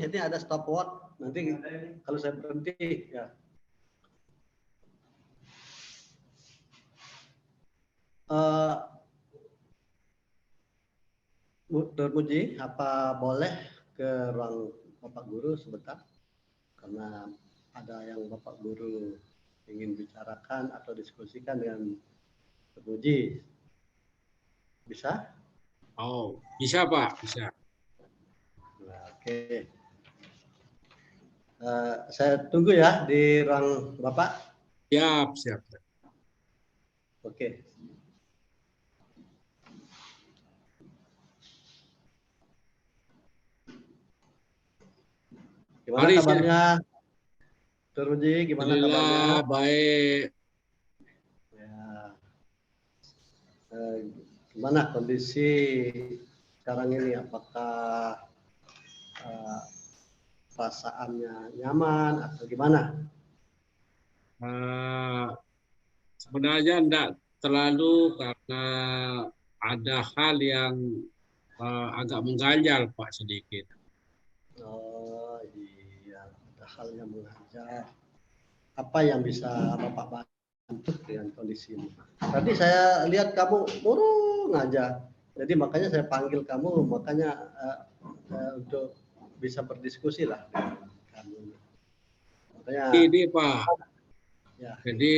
ini ada stopwatch. Nanti kalau saya berhenti ya. Dr. Muji, apa boleh ke ruang Bapak Guru sebentar? Karena ada yang Bapak Guru ingin bicarakan atau diskusikan dengan Dr. Muji. Bisa? Oh, bisa Pak, bisa. Nah, oke. Saya tunggu ya di ruang Bapak. Siap, siap. Oke. Gimana Mari, kabarnya? Dr. Muji, gimana kabarnya? alhamdulillah baik. Ya. Gimana kondisi sekarang ini? Apakah perasaannya nyaman atau gimana? Sebenarnya enggak terlalu karena ada hal yang agak mengganjal Pak sedikit. Oh iya, ada hal yang mengajar. Apa yang bisa Bapak bantu dengan kondisi ini? Tadi saya lihat kamu murung aja. Jadi makanya saya panggil kamu, makanya untuk bisa berdiskusi lah dengan kamu. Makanya Ini Pak, ya. jadi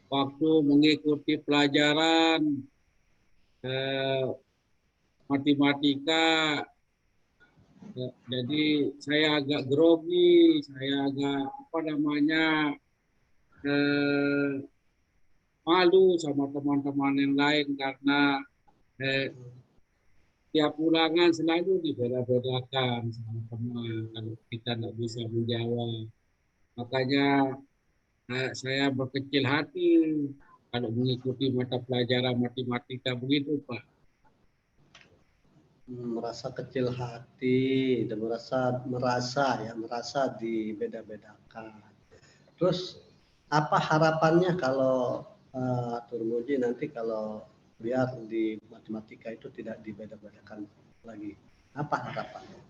waktu mengikuti pelajaran matematika, jadi saya agak grogi, saya agak malu sama teman-teman yang lain karena tiap ulangan selalu dibeda-bedakan sama teman kalau kita tidak bisa menjawab. Makanya saya berkecil hati kalau mengikuti mata pelajaran matematika begitu Pak. Merasa kecil hati dan merasa dibeda-bedakan. Terus apa harapannya kalau Turmuji nanti kalau biar di matematika itu tidak dibeda-bedakan lagi? Apa harapannya?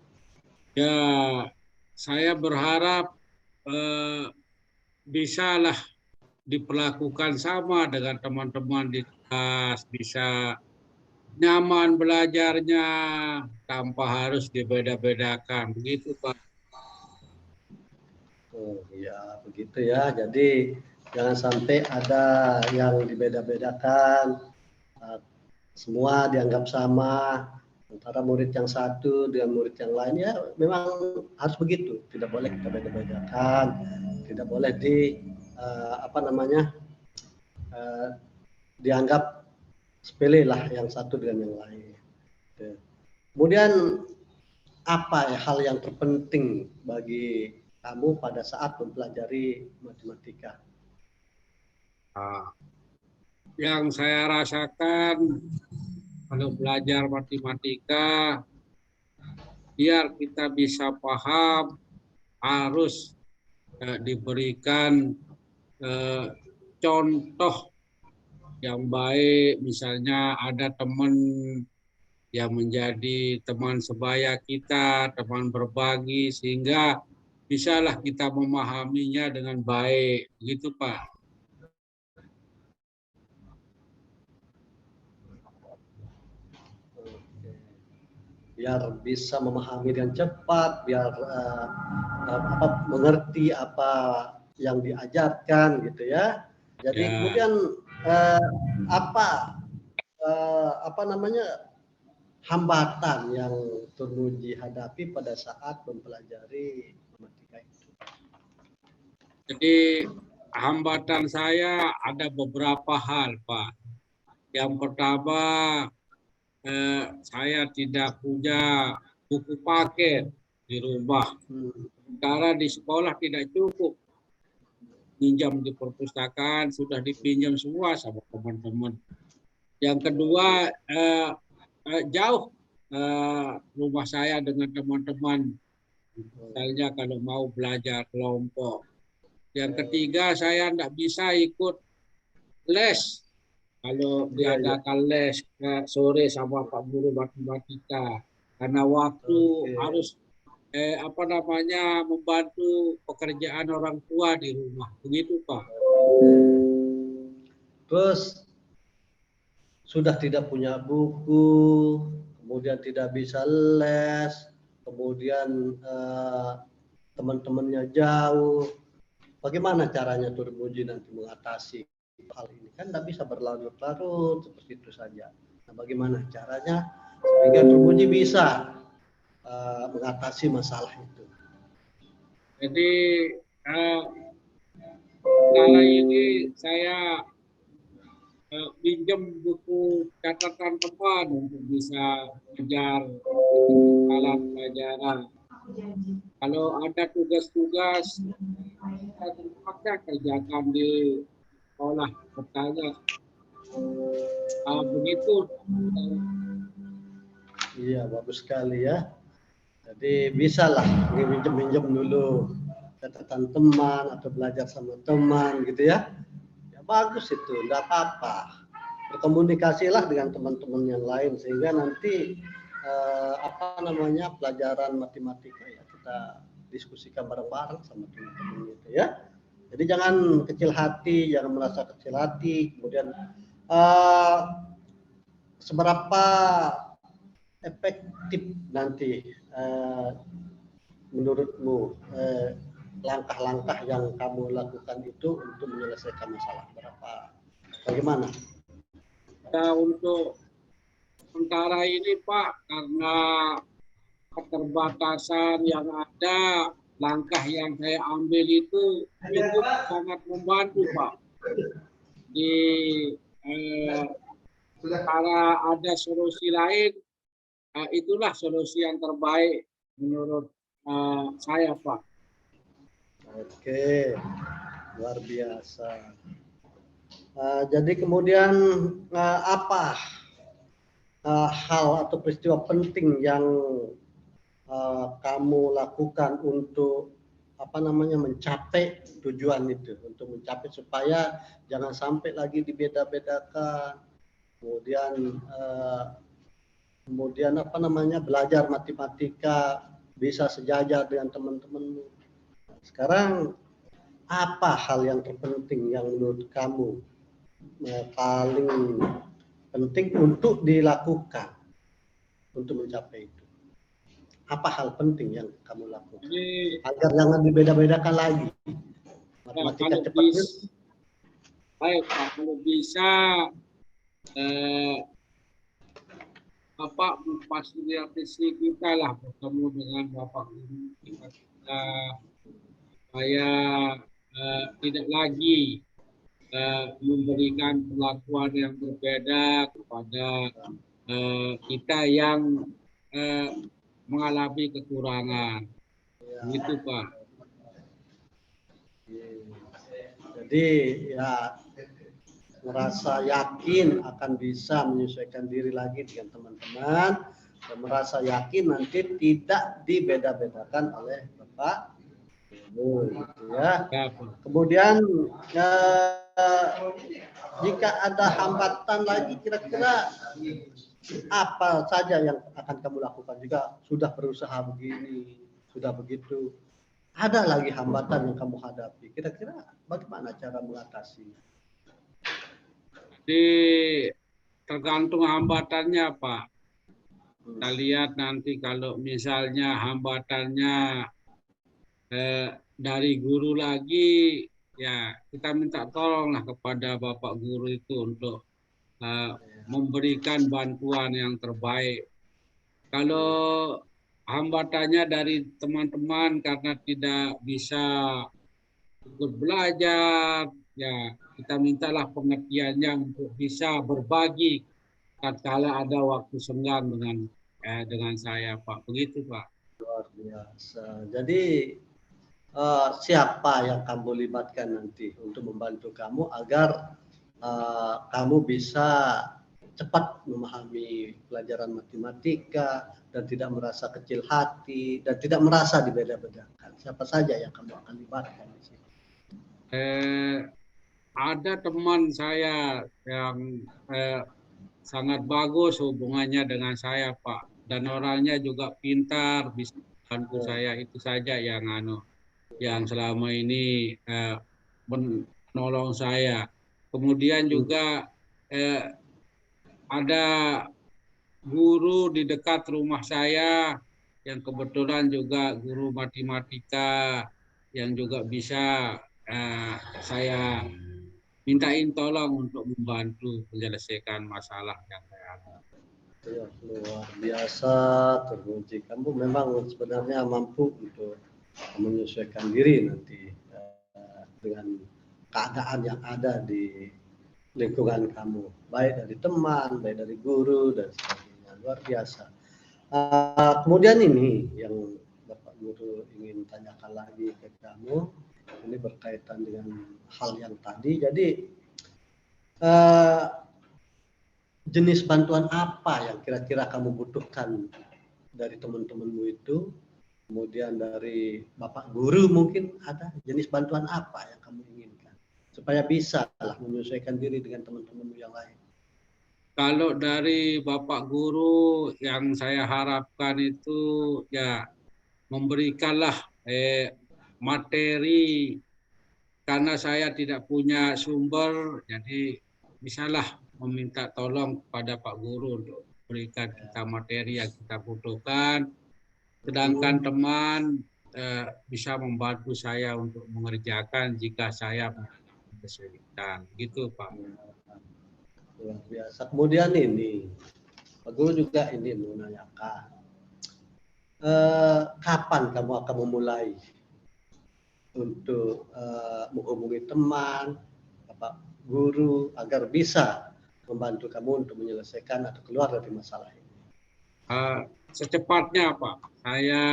Ya, saya berharap bisalah diperlakukan sama dengan teman-teman di kelas, bisa nyaman belajarnya tanpa harus dibeda-bedakan. Begitu Pak. Oh ya begitu ya. Jadi jangan sampai ada yang dibeda-bedakan. Semua dianggap sama antara murid yang satu dengan murid yang lain, ya memang harus begitu, tidak boleh kita beda-bedakan, tidak boleh dianggap sepele lah yang satu dengan yang lain. Kemudian apa ya hal yang terpenting bagi kamu pada saat mempelajari matematika? Yang saya rasakan kalau belajar matematika, biar kita bisa paham, harus diberikan contoh yang baik. Misalnya ada teman yang menjadi teman sebaya kita, teman berbagi, sehingga bisalah kita memahaminya dengan baik. Begitu Pak. Biar bisa memahami dengan cepat, biar mengerti apa yang diajarkan gitu ya. Jadi Ya. kemudian apa namanya hambatan yang Turmuji hadapi pada saat mempelajari matematika itu? Jadi hambatan saya ada beberapa hal Pak. Yang pertama, saya tidak punya buku paket di rumah. Karena di sekolah tidak cukup. Pinjam di perpustakaan, sudah dipinjam semua sama teman-teman. Yang kedua, jauh rumah saya dengan teman-teman. Misalnya kalau mau belajar kelompok. Yang ketiga, saya tidak bisa ikut les. Kalau diadakan les sore sama Pak Guru matematika, karena waktu harus apa namanya, membantu pekerjaan orang tua di rumah, begitu Pak. Terus sudah tidak punya buku, kemudian tidak bisa les, kemudian teman-temannya jauh. Bagaimana caranya Turmuji nanti mengatasi hal ini? Kan tidak bisa berlarut-larut seperti itu saja. Nah, bagaimana caranya sehingga Turmuji bisa mengatasi masalah itu? Jadi sekarang ini saya pinjam buku catatan teman untuk bisa belajar alat pelajaran. Kalau ada tugas-tugas, saya terpaksa kerjakan di sekolah bertanya. Begitu. Iya, bagus sekali ya. Jadi bisalah minjem-minjem dulu catatan teman atau belajar sama teman gitu ya. Ya bagus itu, enggak apa-apa. Berkomunikasilah dengan teman-teman yang lain sehingga nanti pelajaran matematika ya kita diskusikan bareng-bareng sama teman-teman gitu ya. Jadi jangan kecil hati, jangan merasa kecil hati. Kemudian seberapa efektif nanti menurutmu langkah-langkah yang kamu lakukan itu untuk menyelesaikan masalah? Bagaimana? Ya, untuk sementara ini Pak, karena keterbatasan yang ada, langkah yang saya ambil itu cukup sangat membantu Pak. Kalau ada solusi lain, itulah solusi yang terbaik menurut saya Pak. Oke, luar biasa. Jadi kemudian apa hal atau peristiwa penting yang kamu lakukan untuk mencapai tujuan itu, untuk mencapai supaya jangan sampai lagi dibeda-bedakan, kemudian belajar matematika bisa sejajar dengan teman-temanmu. Sekarang apa hal yang terpenting yang menurut kamu paling penting untuk dilakukan untuk mencapai itu? Apa hal penting yang kamu lakukan agar jangan dibeda-bedakan lagi matematika cepatnya? Baik Pak, kalau bisa Bapak memfasilitasi kita lah bertemu dengan Bapak Guru kita supaya tidak lagi memberikan perlakuan yang berbeda kepada kita yang mengalami kekurangan. Begitu Pak. Jadi ya merasa yakin akan bisa menyesuaikan diri lagi dengan teman-teman dan merasa yakin nanti tidak dibeda-bedakan oleh Bapak Guru, gitu ya. Kemudian jika ada hambatan lagi kira-kira apa saja yang akan kamu lakukan jika sudah berusaha begini, sudah begitu, ada lagi hambatan yang kamu hadapi, kira-kira bagaimana cara mengatasi? Jadi tergantung hambatannya Pak. Kita lihat nanti kalau misalnya hambatannya dari guru lagi, ya kita minta tolonglah kepada Bapak Guru itu untuk memberikan bantuan yang terbaik. Kalau hambatannya dari teman-teman karena tidak bisa ikut belajar, ya kita mintalah pengertiannya untuk bisa berbagi tatkala ada waktu senggang dengan saya Pak. Begitu Pak. Luar biasa. Jadi siapa yang kamu libatkan nanti untuk membantu kamu agar kamu bisa cepat memahami pelajaran matematika dan tidak merasa kecil hati dan tidak merasa dibeda-bedakan? Siapa saja yang kamu akan libatkan di sini? Ada teman saya yang sangat bagus hubungannya dengan saya Pak, dan orangnya juga pintar, bisa bantu saya itu saja yang selama ini menolong saya. Kemudian juga ada guru di dekat rumah saya yang kebetulan juga guru matematika yang juga bisa saya mintain tolong untuk membantu menyelesaikan masalah yang saya ada. Ya, luar biasa teruji. Kamu memang sebenarnya mampu untuk menyesuaikan diri nanti dengan keadaan yang ada di lingkungan kamu, baik dari teman, baik dari guru dan sebagainya. Luar biasa. Kemudian ini yang Bapak Guru ingin tanyakan lagi ke kamu, ini berkaitan dengan hal yang tadi. Jadi jenis bantuan apa yang kira-kira kamu butuhkan dari teman-temanmu itu, kemudian dari Bapak Guru mungkin ada jenis bantuan apa yang kamu inginkan supaya bisa lah menyesuaikan diri dengan teman-temanmu yang lain. Kalau dari Bapak Guru yang saya harapkan itu ya memberikanlah materi, karena saya tidak punya sumber, jadi bisalah meminta tolong kepada Pak Guru untuk berikan kita materi yang kita butuhkan. Sedangkan teman bisa membantu saya untuk mengerjakan jika saya kesulitan. Gitu Pak. Luar biasa. Kemudian ini, Pak Guru juga ini menanyakan, kapan kamu akan memulai untuk menghubungi teman, Bapak Guru agar bisa membantu kamu untuk menyelesaikan atau keluar dari masalah ini? Secepatnya Pak, saya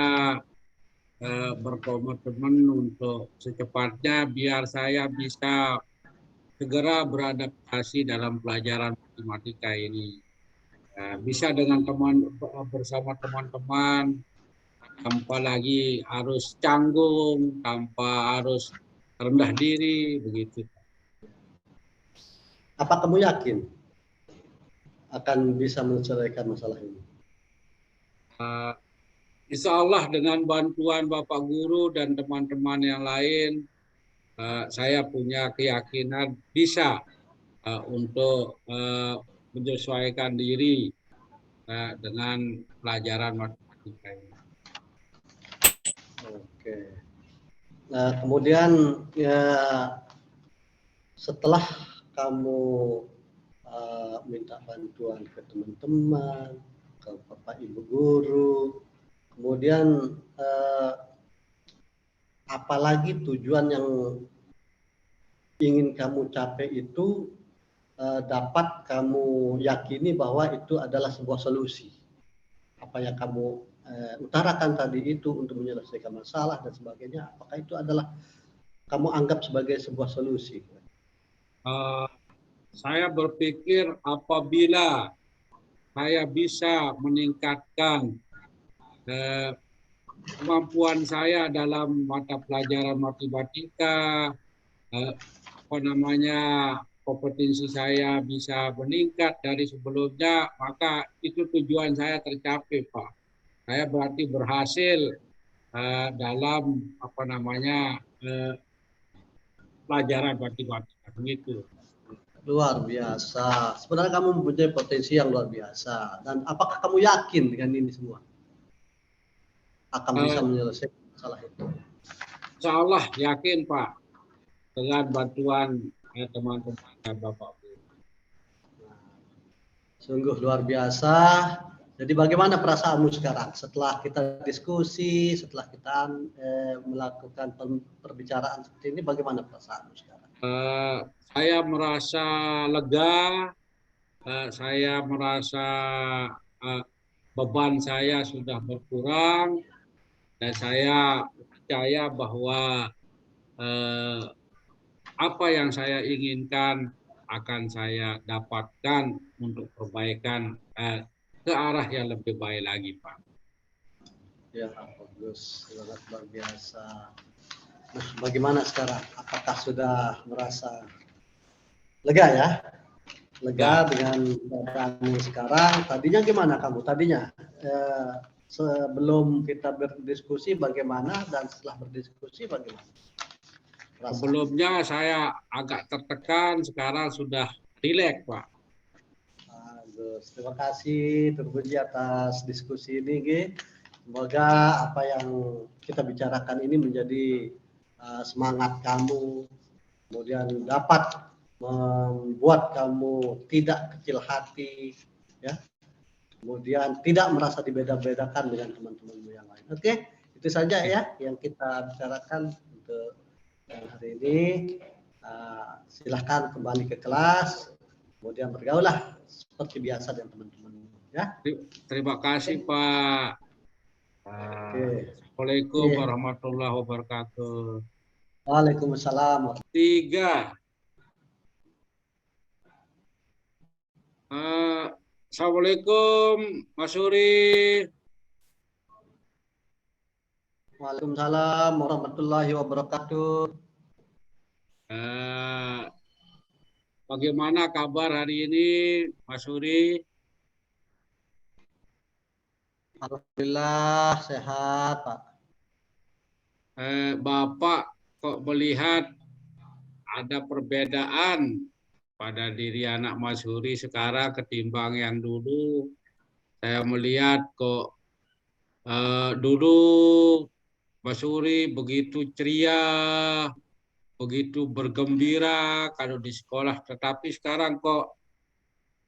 berkomitmen untuk secepatnya biar saya bisa segera beradaptasi dalam pelajaran matematika ini. Bisa dengan bersama teman-teman, tanpa lagi harus canggung, tanpa harus rendah diri, begitu. Apa kamu yakin akan bisa menyelesaikan masalah ini? Insya Allah dengan bantuan Bapak Guru dan teman-teman yang lain, saya punya keyakinan bisa untuk menyesuaikan diri dengan pelajaran matematika ini. Oke. Nah, kemudian ya, setelah kamu minta bantuan ke teman-teman, ke Bapak Ibu Guru, kemudian apalagi tujuan yang ingin kamu capai itu dapat kamu yakini bahwa itu adalah sebuah solusi. Apa yang kamu utarakan tadi itu untuk menyelesaikan masalah dan sebagainya, apakah itu adalah kamu anggap sebagai sebuah solusi? Saya berpikir apabila saya bisa meningkatkan kemampuan saya dalam mata pelajaran matematika, kompetensi saya bisa meningkat dari sebelumnya, maka itu tujuan saya tercapai, Pak. Saya berarti berhasil dalam pelajaran matematika, begitu. Luar biasa. Sebenarnya kamu mempunyai potensi yang luar biasa. Dan apakah kamu yakin dengan ini semua akan bisa menyelesaikan masalah itu? Insya Allah yakin Pak, dengan bantuan teman-teman dan Bapak. Sungguh luar biasa. Jadi bagaimana perasaanmu sekarang setelah kita diskusi, setelah kita melakukan perbicaraan seperti ini, bagaimana perasaanmu sekarang? Saya merasa lega, saya merasa beban saya sudah berkurang, dan saya percaya bahwa apa yang saya inginkan akan saya dapatkan untuk perbaikan ke arah yang lebih baik lagi, Pak. Ya, bagus, sangat luar biasa. Nah, bagaimana sekarang? Apakah sudah merasa lega ya? Lega dengan keadaanmu sekarang. Tadinya gimana kamu? Tadinya sebelum kita berdiskusi bagaimana dan setelah berdiskusi bagaimana? Sebelumnya saya agak tertekan, sekarang sudah rileks, Pak. Bagus. Terima kasih terpuji atas diskusi ini, Gi. Semoga apa yang kita bicarakan ini menjadi semangat kamu, kemudian dapat membuat kamu tidak kecil hati, ya. Kemudian tidak merasa dibeda-bedakan dengan teman-temanmu yang lain. Oke, itu saja ya yang kita bicarakan untuk hari ini. Silahkan kembali ke kelas, kemudian bergaulah seperti biasa dengan teman-teman. Ya. Terima kasih Pak. Assalamualaikum warahmatullahi wabarakatuh. Waalaikumsalam. 3. Assalamualaikum Mas Suri. Waalaikumsalam warahmatullahi wabarakatuh. Bagaimana kabar hari ini Mas Suri? Alhamdulillah sehat Pak. Bapak kok melihat ada perbedaan pada diri anak Mas Suri sekarang ketimbang yang dulu. Saya melihat kok dulu Mas Suri begitu ceria, begitu bergembira kalau di sekolah, tetapi sekarang kok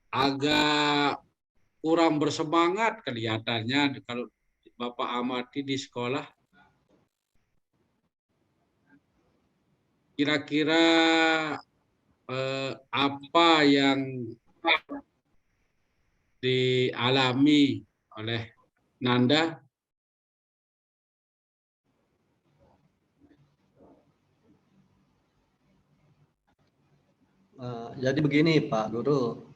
agak kurang bersemangat kelihatannya kalau Bapak amati di sekolah. Kira-kira apa yang dialami oleh Nanda? Jadi begini Pak Guru,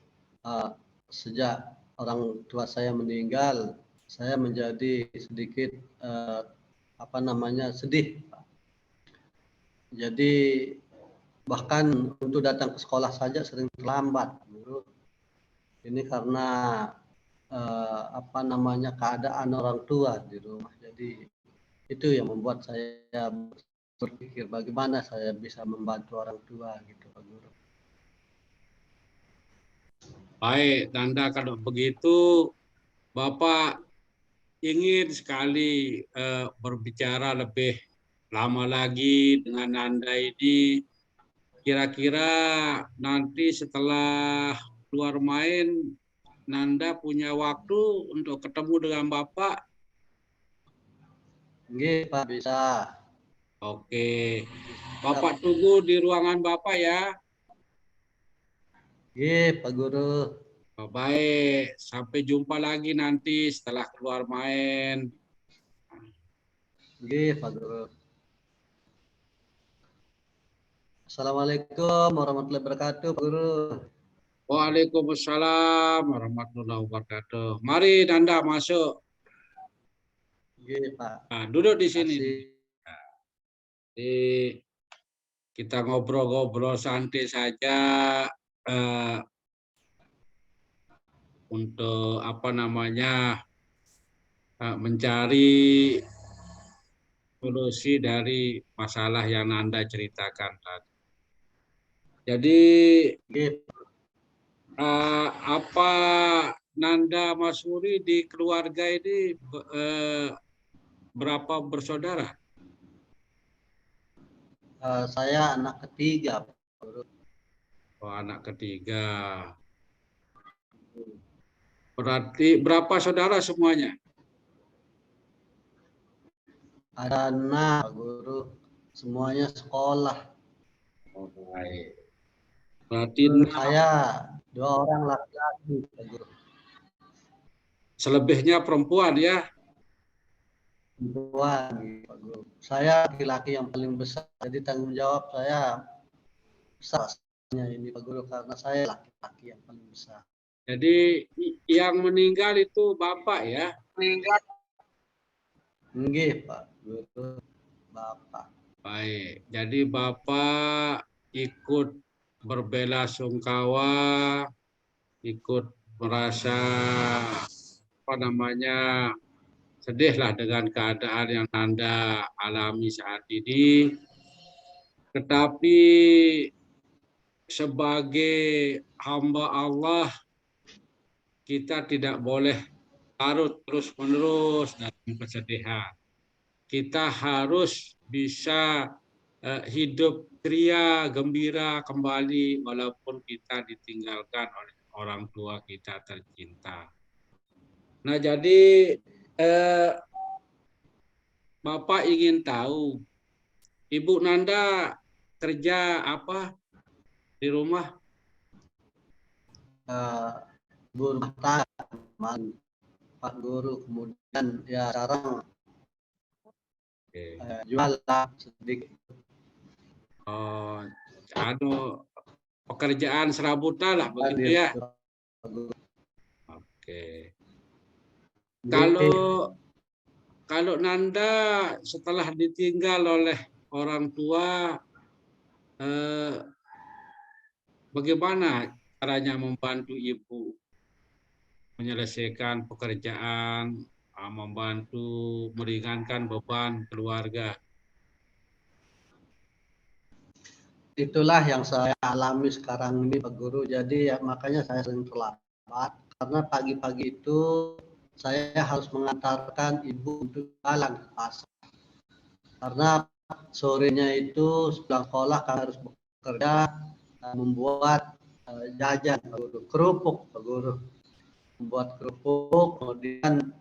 sejak orang tua saya meninggal, saya menjadi sedikit sedih. Jadi bahkan untuk datang ke sekolah saja sering terlambat, Guru. Ini karena keadaan orang tua di rumah. Jadi itu yang membuat saya berpikir bagaimana saya bisa membantu orang tua gitu Pak Guru. Baik, Nanda, kalau begitu Bapak ingin sekali berbicara lebih lama lagi dengan Nanda ini. Kira-kira nanti setelah keluar main, Nanda punya waktu untuk ketemu dengan Bapak? Nggih, Pak, bisa. Oke. Bapak tunggu di ruangan Bapak ya. Nggih, Pak Guru. Baik, sampai jumpa lagi nanti setelah keluar main. Nggih, Pak Guru. Assalamualaikum warahmatullahi wabarakatuh, Pak Guru. Waalaikumsalam warahmatullahi wabarakatuh. Mari Nanda masuk. Nggih, Pak. Nah, duduk di sini. Jadi kita ngobrol-ngobrol santai saja untuk mencari solusi dari masalah yang Nanda ceritakan tadi. Jadi apa Nanda Mas Suri di keluarga ini berapa bersaudara? Saya anak ketiga, Pak Guru. Oh, anak ketiga. Berarti berapa saudara semuanya? Ada 6, Pak Guru. Semuanya sekolah. Oh, baik. Berarti saya 2 orang laki-laki, Pak Guru. Selebihnya perempuan ya? Perempuan, Pak Guru. Saya laki-laki yang paling besar, jadi tanggung jawab saya besar ini Pak Guru, karena saya laki-laki yang paling besar. Jadi yang meninggal itu Bapak ya? Meninggal. Nggih, Pak Guru. Bapak. Baik. Jadi Bapak ikut berbelasungkawa, ikut merasa sedihlah dengan keadaan yang Nanda alami saat ini. Tetapi sebagai hamba Allah, kita tidak boleh larut terus-menerus dalam kesedihan. Kita harus bisa hidup ceria, gembira kembali walaupun kita ditinggalkan oleh orang tua kita tercinta. Nah, jadi Bapak ingin tahu, Ibu Nanda kerja apa di rumah? Guru mata, Pak Guru, kemudian ya sekarang jualan sedikit. Oh, pekerjaan serabutan lah begitu ya. Oke. Kalau Nanda setelah ditinggal oleh orang tua, bagaimana caranya membantu ibu menyelesaikan pekerjaan, membantu meringankan beban keluarga? Itulah yang saya alami sekarang ini Pak Guru. Jadi ya makanya saya sering terlambat karena pagi-pagi itu saya harus mengantarkan ibu untuk jalan ke pasar. Karena sorenya itu sepulang sekolah kami harus bekerja membuat jajan Pak Guru, kerupuk Pak Guru. Membuat kerupuk, kemudian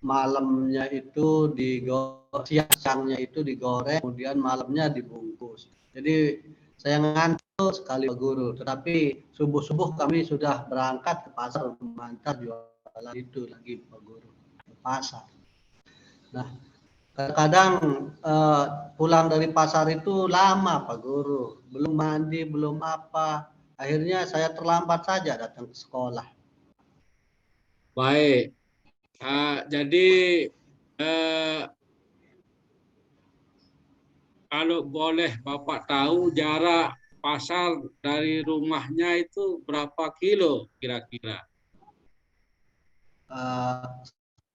malamnya itu siangnya itu digoreng, kemudian malamnya dibungkus. Jadi saya ngantuk sekali Pak Guru, tetapi subuh-subuh kami sudah berangkat ke pasar untuk mengantar jualan itu lagi Pak Guru ke pasar. Nah, kadang-kadang pulang dari pasar itu lama Pak Guru, belum mandi, belum apa. Akhirnya saya terlambat saja datang ke sekolah. Baik, jadi kalau boleh Bapak tahu jarak pasar dari rumahnya itu berapa kilo kira-kira? 1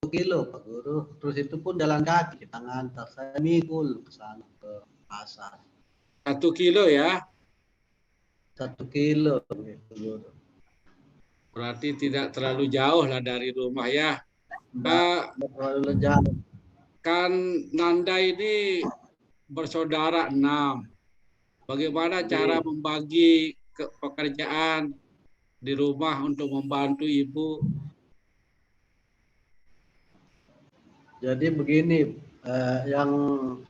kilo Pak Guru, terus itu pun jalan kaki kita ngantar, saya mikul ke sana ke pasar. 1 kilo ya? 1 kilo gitu Guru. Berarti tidak terlalu jauh lah dari rumah ya. Nggak terlalu jauh. Kan Nanda ini bersaudara 6. Bagaimana cara membagi pekerjaan di rumah untuk membantu ibu? Jadi begini, yang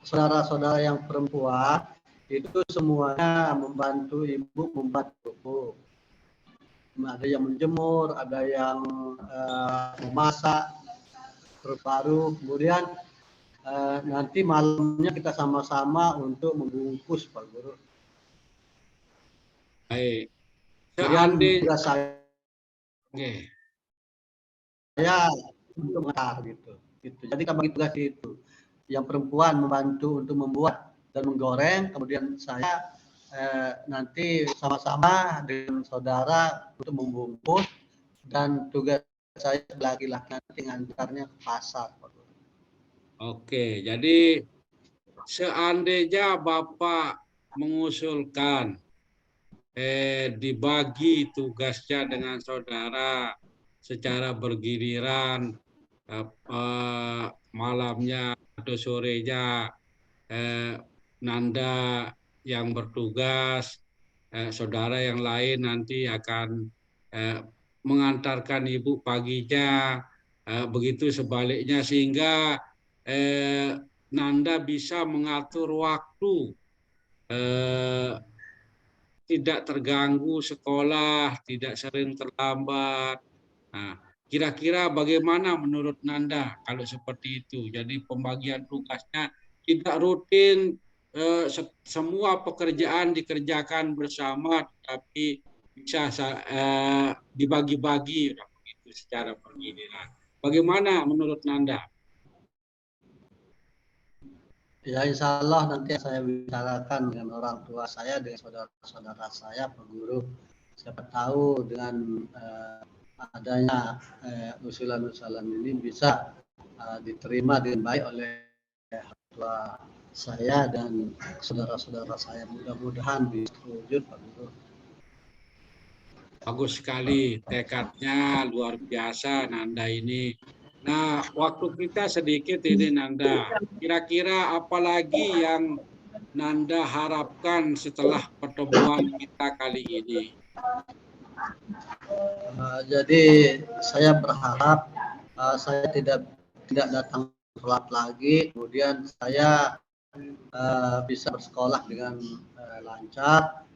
saudara-saudara yang perempuan itu semuanya membantu ibu membuat kerupuk. Ada yang menjemur, ada yang memasak, terbaru, kemudian nanti malamnya kita sama-sama untuk membungkus Pak Guru. Baik. Kemudian saya Okay. untuk mengantar gitu. Jadi kami bagi tugas itu. Yang perempuan membantu untuk membuat dan menggoreng, kemudian saya nanti sama-sama dengan saudara untuk membungkus, dan tugas saya laki-laki nanti ngantarnya ke pasar. Oke, jadi seandainya Bapak mengusulkan dibagi tugasnya dengan saudara secara bergiliran, malamnya atau sorenya Nanda yang bertugas, saudara yang lain nanti akan mengantarkan ibu paginya, begitu sebaliknya, sehingga Nanda bisa mengatur waktu, tidak terganggu sekolah, tidak sering terlambat. Nah, kira-kira bagaimana menurut Nanda kalau seperti itu? Jadi pembagian tugasnya tidak rutin, semua pekerjaan dikerjakan bersama, tapi bisa dibagi-bagi begitu secara bergiliran. Bagaimana menurut Nanda? Ya insya Allah nanti saya bicarakan dengan orang tua saya, dengan saudara-saudara saya, Pak Guru. Siapa tahu dengan adanya usulan-usulan ini bisa diterima dengan baik oleh orang tua saya dan saudara-saudara saya. Mudah-mudahan bisa terwujud, Pak Guru. Bagus sekali, tekadnya luar biasa Nanda ini. Nah, waktu kita sedikit ini Nanda. Kira-kira apalagi yang Nanda harapkan setelah pertemuan kita kali ini? Jadi saya berharap saya tidak datang telat lagi, kemudian saya bisa bersekolah dengan lancar,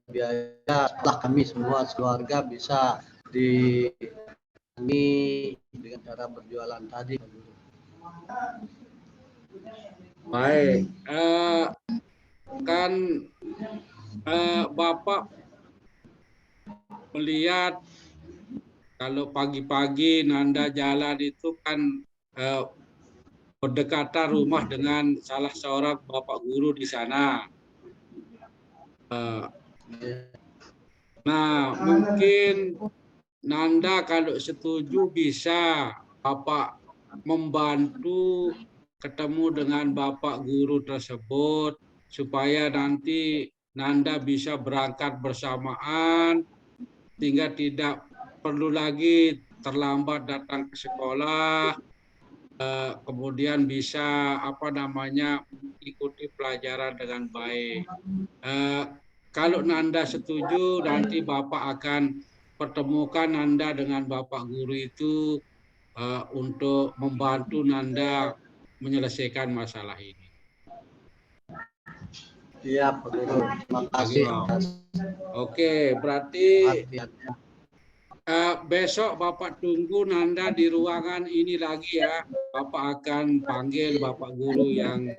biaya sekolah kami semua keluarga bisa ditangani dengan cara berjualan tadi. Baik, kan Bapak melihat kalau pagi-pagi Nanda jalan itu kan berdekatan rumah dengan salah seorang Bapak guru di sana. Nah, mungkin Nanda kalau setuju bisa Bapak membantu ketemu dengan Bapak guru tersebut supaya nanti Nanda bisa berangkat bersamaan sehingga tidak perlu lagi terlambat datang ke sekolah, kemudian bisa mengikuti pelajaran dengan baik. Kalau Nanda setuju, nanti Bapak akan pertemukan Nanda dengan Bapak guru itu untuk membantu Nanda menyelesaikan masalah ini. Iya, Pak Guru. Terima kasih. Oke, berarti besok Bapak tunggu Nanda di ruangan ini lagi ya. Bapak akan panggil Bapak guru yang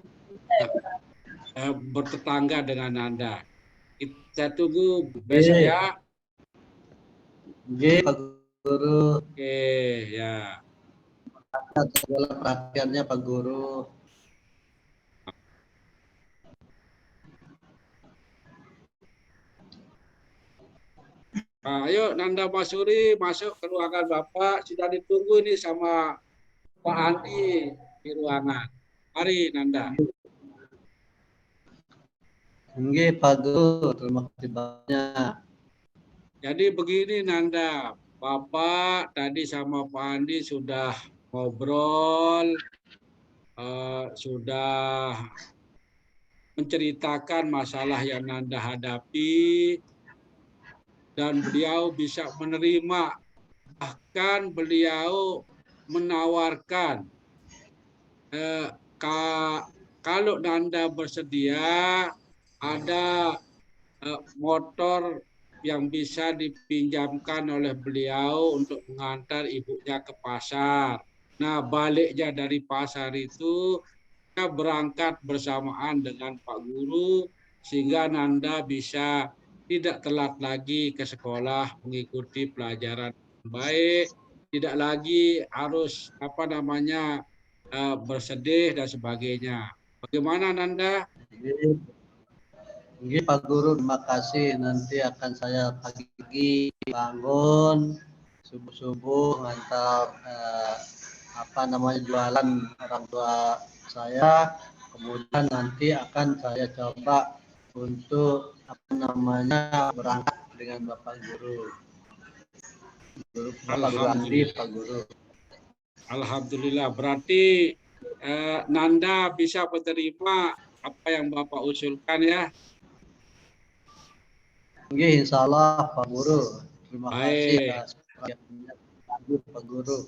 bertetangga dengan Nanda. Kita tunggu besok ya. Oke, Pak Guru. Oke, ya. Atas segala perhatiannya, Pak Guru. Ayo Nanda Masuri masuk ke ruangan Bapak. Sudah ditunggu ini sama Pak Andi di ruangan. Mari Nanda. Oke, Pak Guru. Terima kasih banyak. Jadi begini Nanda, Bapak tadi sama Pak Andi sudah ngobrol, sudah menceritakan masalah yang Nanda hadapi, dan beliau bisa menerima, bahkan beliau menawarkan kalau Nanda bersedia ada motor yang bisa dipinjamkan oleh beliau untuk mengantar ibunya ke pasar. Nah, baliknya dari pasar itu kita berangkat bersamaan dengan Pak Guru sehingga Nanda bisa tidak telat lagi ke sekolah mengikuti pelajaran baik, tidak lagi harus bersedih dan sebagainya. Bagaimana Nanda? Oke, Pak Guru, terima kasih. Nanti akan saya pagi bangun subuh-subuh ngantar jualan orang tua saya. Kemudian nanti akan saya coba untuk berangkat dengan Bapak Guru. Bapak Guru Andi, Pak Guru. Alhamdulillah, berarti Nanda bisa menerima apa yang Bapak usulkan ya? Oke, insya Allah Pak Guru. Terima kasih atas perhatiannya Pak Guru.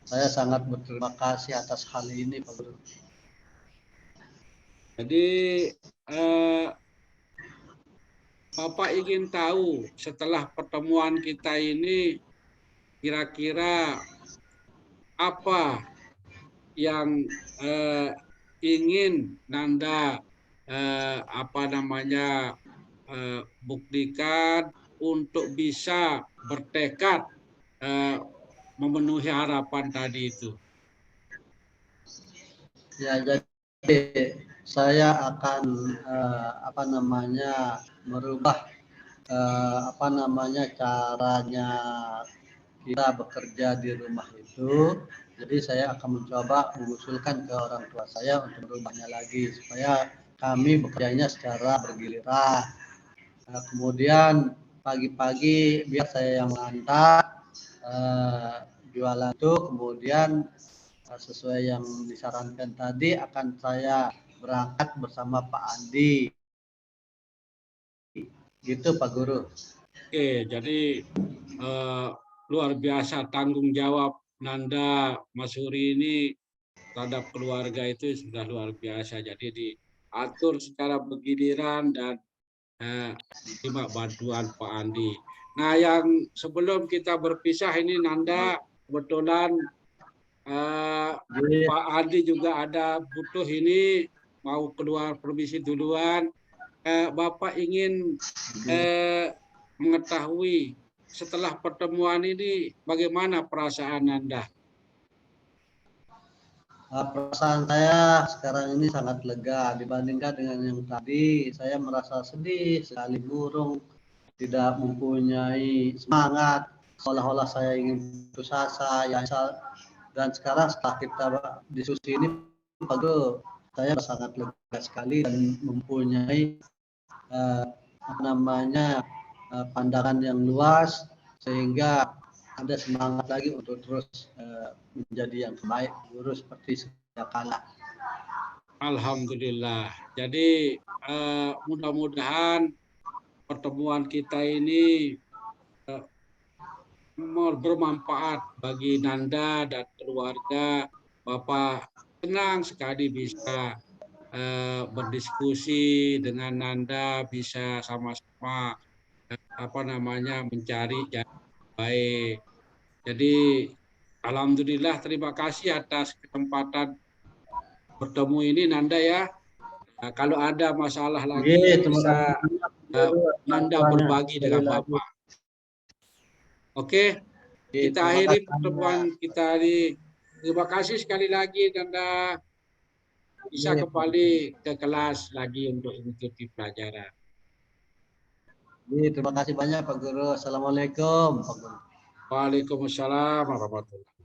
Saya sangat berterima kasih atas hal ini Pak Guru. Jadi Bapak ingin tahu setelah pertemuan kita ini kira-kira apa yang ingin Nanda buktikan untuk bisa bertekad memenuhi harapan tadi itu. Ya, jadi saya akan merubah caranya kita bekerja di rumah itu Jadi saya akan mencoba mengusulkan ke orang tua saya untuk merubahnya lagi supaya kami bekerjanya secara bergiliran. Nah, kemudian pagi-pagi biar saya yang mengantar jualan itu, kemudian sesuai yang disarankan tadi akan saya berangkat bersama Pak Andi. Gitu Pak Guru. Oke, jadi luar biasa tanggung jawab Nanda Masuri ini terhadap keluarga itu sudah luar biasa. Jadi diatur secara bergiliran dan terima bantuan Pak Andi. Nah, yang sebelum kita berpisah ini Nanda, kebetulan Pak Andi juga ada butuh ini, mau keluar permisi duluan. Bapak ingin mengetahui setelah pertemuan ini bagaimana perasaan Anda? Perasaan saya sekarang ini sangat lega dibandingkan dengan yang tadi. Saya merasa sedih sekali, murung, tidak mempunyai semangat, seolah-olah saya ingin putus asa. Ya, dan sekarang setelah kita diskusi ini, Pak Guru, saya sangat lega sekali dan mempunyai pandangan yang luas sehingga ada semangat lagi untuk terus menjadi yang terbaik guru seperti sedia kala. Alhamdulillah. Jadi mudah-mudahan pertemuan kita ini bermanfaat bagi Nanda dan keluarga. Bapak senang sekali bisa berdiskusi dengan Nanda, bisa sama-sama mencari yang baik. Jadi alhamdulillah, terima kasih atas kesempatan bertemu ini Nanda ya. Nah, kalau ada masalah lagi bisa Nanda berbagi dengan Bapak. Oke, kita akhiri pertemuan kita ini. Terima kasih sekali lagi Nanda, bisa kembali ke kelas lagi untuk mengikuti pelajaran. Terima kasih banyak Pak Guru. Assalamualaikum Pak Guru. Waalaikumsalam warahmatullahi wabarakatuh.